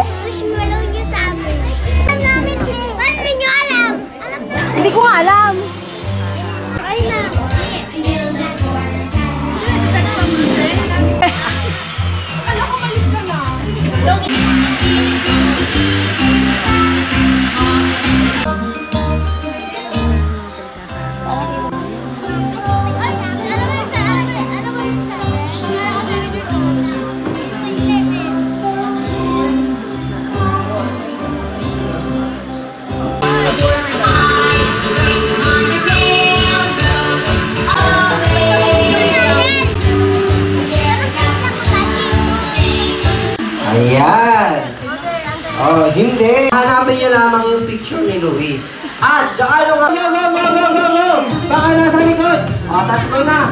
Squishmallow yung sabi. Paano nyo alam? Hindi ko nga alam. Ay na. Ano ko malis ka na? Ayan. Oh, hindi. Hanapin nyo lamang yung picture ni Luis. At, gaano ka? Go, go, go, go, go, go! Baka nasa likod. O, tatlo na.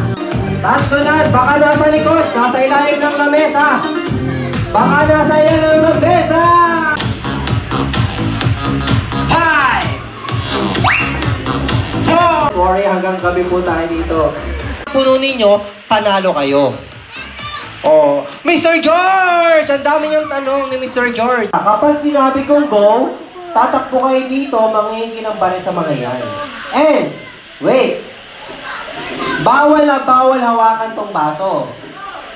Tatlo na. Baka nasa likod. Nasa ilalim ng lamesa. Baka nasa ilalim ng lamesa. Hi! Sorry, hanggang gabi po tayo dito. Puno ninyo, panalo kayo. Oh, Mr. George! Ang dami niyang tanong ni Mr. George. Kapag sinabi kong go, tatakbo kayo dito, manghihingi ng bari sa mga yan. And, wait. Bawal na bawal hawakan tong baso.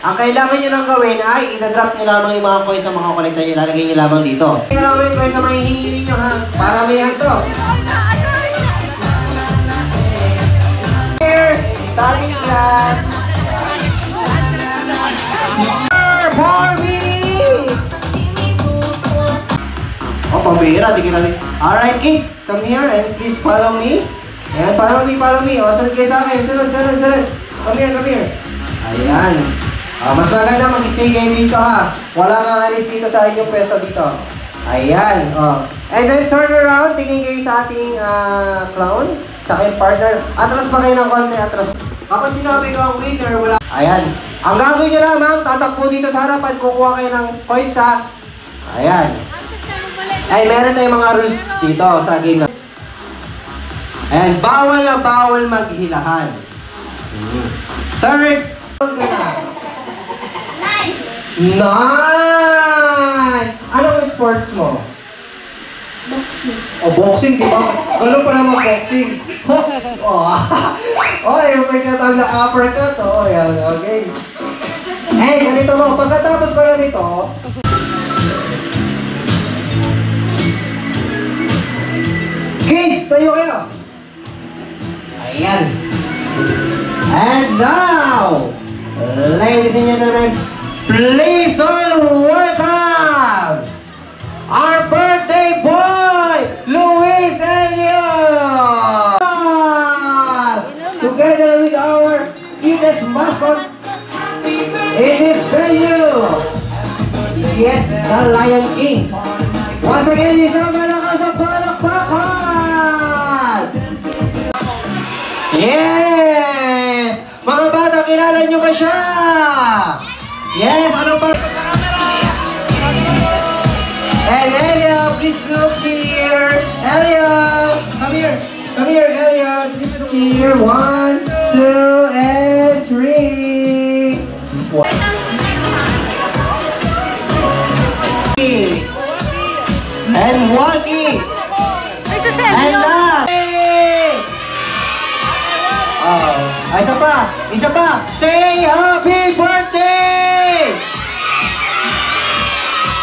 Ang kailangan nyo nang gawin ay idadrop nyo lamang yung mga coins sa mga kolekta nyo, lalagay nyo lamang dito. Kailangan yung coins sa mga hihingi ninyo, ha? Para may to. Here, starting class. 4 minutes! Oh, pambihira, di kita. Alright, kids, come here and please follow me. Ayan, follow me, follow me. O, sunod kayo sa akin. Sunod, sunod, sunod. Come here, come here. Ayan. Mas maganda mag-stay kayo dito, ha. Wala nga alis dito sa inyong pwesto dito. Ayan. And then turn around. Tingin kayo sa ating clown. Sa aking partner. Atras pa kayo ng konti, atras. Kapag sinabi ko ang winner, wala. Ayan. Ang gagawin nyo lamang, tatakbo dito sa harapan, kukuha kayo ng coins sa... Ayan. Ay, meron tayong mga rules dito sa game na. Ayan, bawal na bawal maghilahan. Third. 9! Anong sports mo? Boxing. Oh, boxing, di ba? Ganun pa naman boxing. Oh, yung may katawag na uppercut. Oh, yan, okay. Hey, ganito mo. Pagkatapos pa na nito, kids, tayo kayo. Ayan. And now, ladies and gentlemen, please all welcome our birthday boy, Luis Elliot! Together with our cutest mascot in this venue. Yes, the Lion King. Once again, isang malakas ang palakpakan! Yes! Mga bata, kilala nyo ba siya? Yes, ano pa? And Elia, please look here. Elia, come here. Come here, Elia. Please look here. 1, 2, and 3. 4. And 1. And last. Oh, isa pa. Isa pa. Say happy birthday!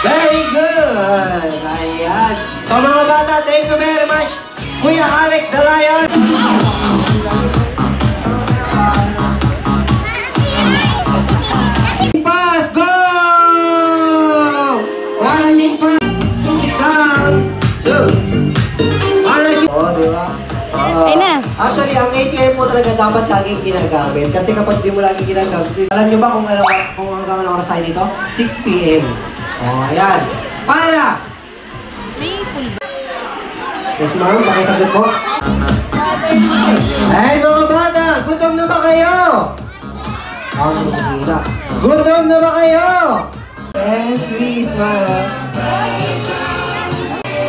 Very good! Ayan. So mga bata, thank you very much. Kuya Alex the Lion. Pass! Go! One in pass. Sit down. 2. Alright. Oh, diba? Actually, ang ATM po talaga dapat laging ginagamit. Kasi kapag di mo lagi ginagamit, alam nyo ba kung hanggang anong oras tayo dito? 6 PM. Oh, ayan. Para! Yes, ma'am. Pakisagot po. Ay, mga bata! Gutom na ba kayo? Gutom na ba kayo? And 3, smile.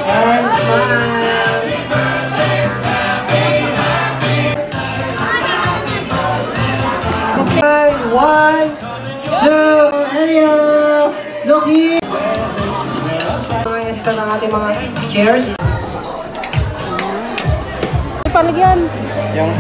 And smile. 1, 2, Elliot! Look here! Ngayon isa ng ating mga chairs. Palagyan. Yung